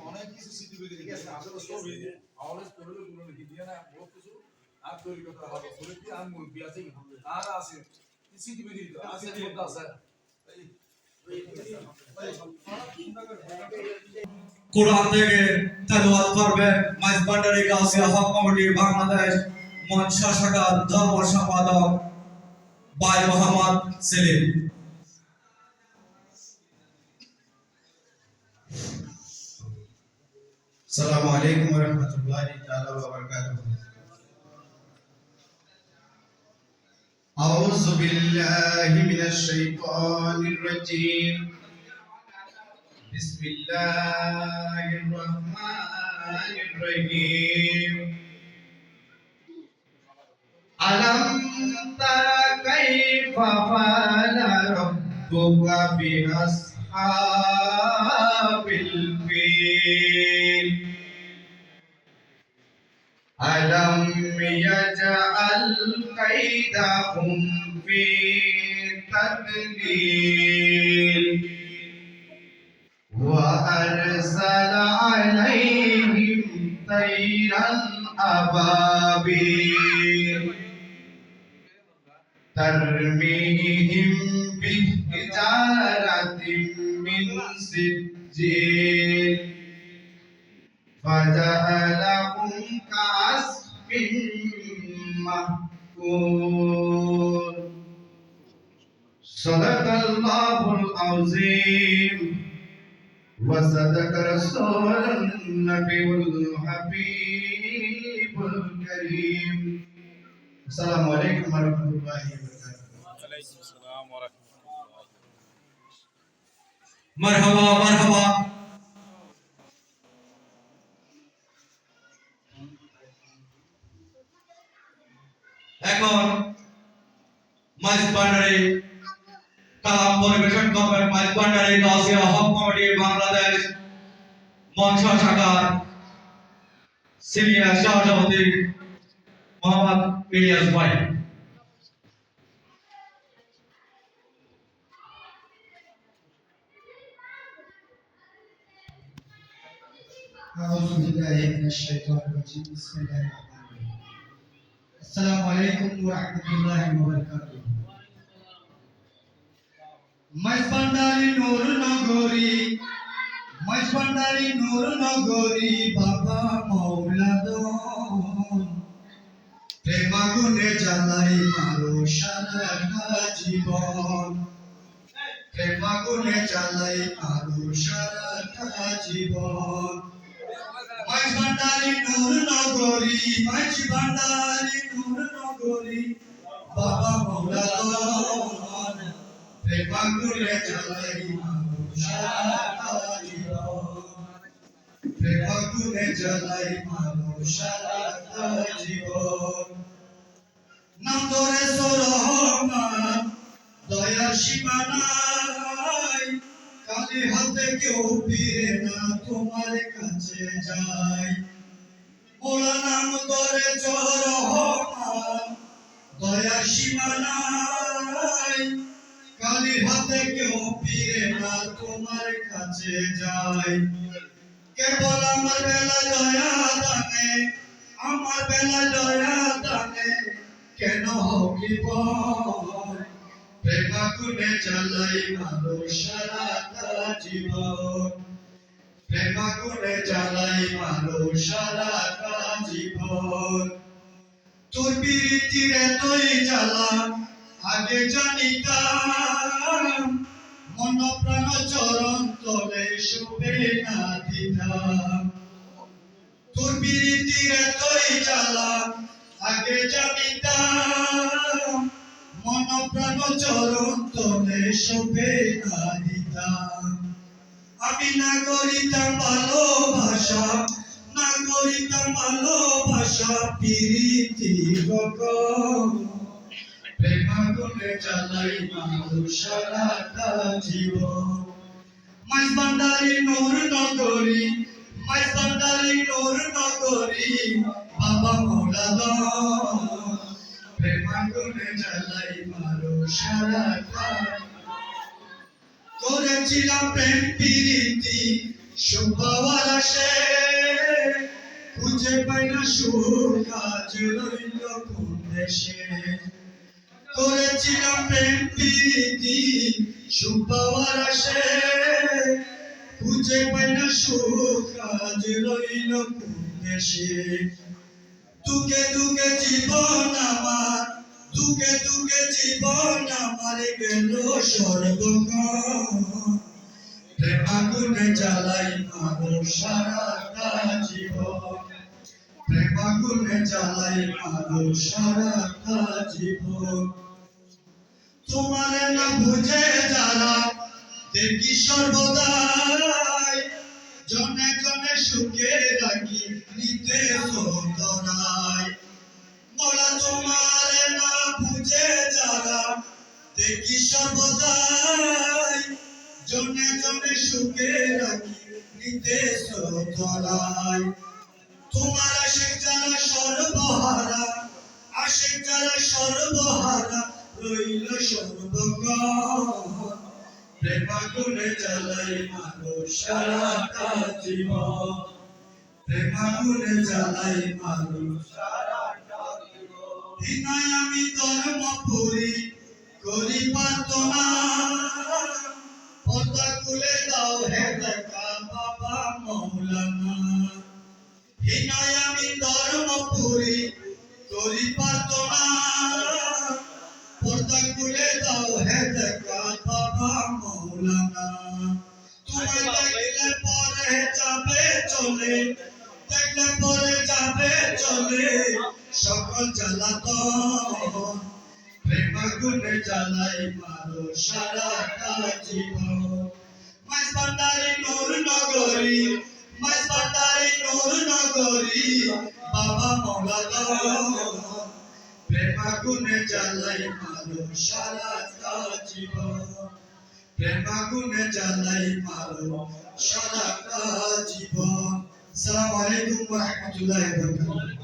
অনেক কিছু স্মৃতি বেরিয়ে গেছে আসলে ছবি অলওয়েজ পড়লে গুলো লিখে দিয়ে না বহুত কিছু আর তৈরি করতে হবে বলে কি আর মুরগি আছে আর আছে স্মৃতি বেরিয়ে দিতে আছে কথা আছে কোরআন থেকে তেলাওয়াত করবে মাইজবান্ডারি গাছিয়া হক কমিটি বাংলাদেশ মনসা শাখার ধর্ম সম্পাদক ভাই মোহাম্মদ সেলিম। السلام عليكم ورحمة الله تعالى وبركاته. أعوذ بالله من الشيطان الرجيم. بسم الله الرحمن الرحيم. ألم تر كيف فعل ربك بأصحاب الفيل ألم يجعل كيدهم في تضليل وأرسل عليهم طيرا أبابيل ترميهم بحجارة من سجيل فجعلهم كعصف مأكول. صدق الله العظيم وصدق رسول النبي الحبيب الكريم. السلام عليكم ورحمة الله وبركاته. وعليكم السلام ورحمة الله. মারহাবা মারহাবা। এখন মাইজবান্ডারি কালাম পরিবেশন করবেন মাইজবান্ডারি গাছিয়া হক কমিটি বাংলাদেশ মনসা শাখার সিনিয়র সহসভাপতি মোহাম্মদ ইলিয়াস ভাই। أعوذ بالله من الشيطان الرجيم. بسم الله الرحمن الرحيم. السلام عليكم ورحمة الله وبركاته. মাইজবান্ডারি নূর নগরী বাবা মৌলাদন প্রেমাগুনে জ্বালাই মারো সারাটা জীবন প্রেমাগুনে জ্বালাই মারো সারাটা জীবন মাইজবান্ডারি নূর নগরী বাবা মৌলাদন প্রেমাগুনে জ্বালাই মারো সারাটা জীবন প্রেমাগুনে জ্বালাই মারো সারাটা জীবন নাম ধরে রহমান দয়ার সীমানাই কালি হাতে কেউ ফিরে না তোমার কাছে যায় মোলা নাম ধরে রহমান দয়ার সীমানাই কালি হাতে কেউ ফিরে না তোমার কাছে যায় কেবল আমার বেলা দয়া দানে কেন হকি প্রেম আগুনে জ্বালাই মারো সারাটা জীবন প্রেম আগুনে জ্বালাই মারো সারাটা জীবন তোর প্রীতির এতই জ্বালা আগে জানিতাম মন প্রাণ চরণ তলে শোভে না দিতাম তোর প্রীতির এতই জ্বালা আগে জানিতাম মন প্রাণ চরণ তলে শোভে না দিতাম আমি না করিতাম ভালোবাসা না করিতাম ভালোবাসা প্রীতি গগন প্রেম আগুনে জ্বালাই মারো সারাটা জীবন মাইজ ভান্ডারি নূর নগরী মাইজ ভান্ডারি নূর নগরী বাবা মৌলানা প্রেম আগুনে জ্বালাই মারো সারাটা করেছিলাম প্রেম প্রীতি সুপাওয়ার আসে খুঁজে পাই না সুখ আজ রইল কোন দেশে করেছিলাম প্রেম প্রীতি সুপাওয়ার আসে খুঁজে পাই না সুখ আজ রইল কোন দেশে দুঃখে দুঃখে জীবন আমার দুঃখে দুঃখে জীবন আমার গেল সর্বক্ষণ প্রেম আগুনে জ্বালাই মারো সারাটা জীবন প্রেম আগুনে জ্বালাই মারো সারাটা জীবন তোমার না বুঝে যারা দেখি সর্বদাই জনে জনে সুখে রাখি নিতে সতরাই মোলা তোমার না বুঝে যারা দেখি সর্বদাই জনে জনে সুখে রাখি নিতে সতরাই তোমার আশিক যারা সর্বহারা আশিক যারা সর্বহারা রইল সর্বক্ষণ প্রেম আগুনে জ্বালাই মারো সারাটা জীবন প্রেম আগুনে জ্বালাই মারো সারাটা জীবন হিনায় আমি ধর্মপুরী করি প্রার্থনা পর্দা খুলে দাও হে দেখা বাবা মৌলানা হিনায় আমি ধর্মপুরী করি প্রার্থনা পর্দা খুলে দাও হে দেখা বাবা মৌলানা তোমায় দেখলে পরে যাবে চলে দেখলে পরে যাবে চলে সকল জ্বালাতন প্রেম আগুনে জ্বালাই মারো সারাটা জীবন মাইজ ভান্ডারি নূর নগরী মাইজ ভান্ডারি নূর নগরী বাবা মৌলানা প্রেম আগুনে জ্বালাই মারো সারাটা জীবন প্রেম আগুনে জ্বালাই মারো সারাটা জীবন আসসালামু আলাইকুম ওয়া রাহমাতুল্লাহি ওয়া বারাকাতুহু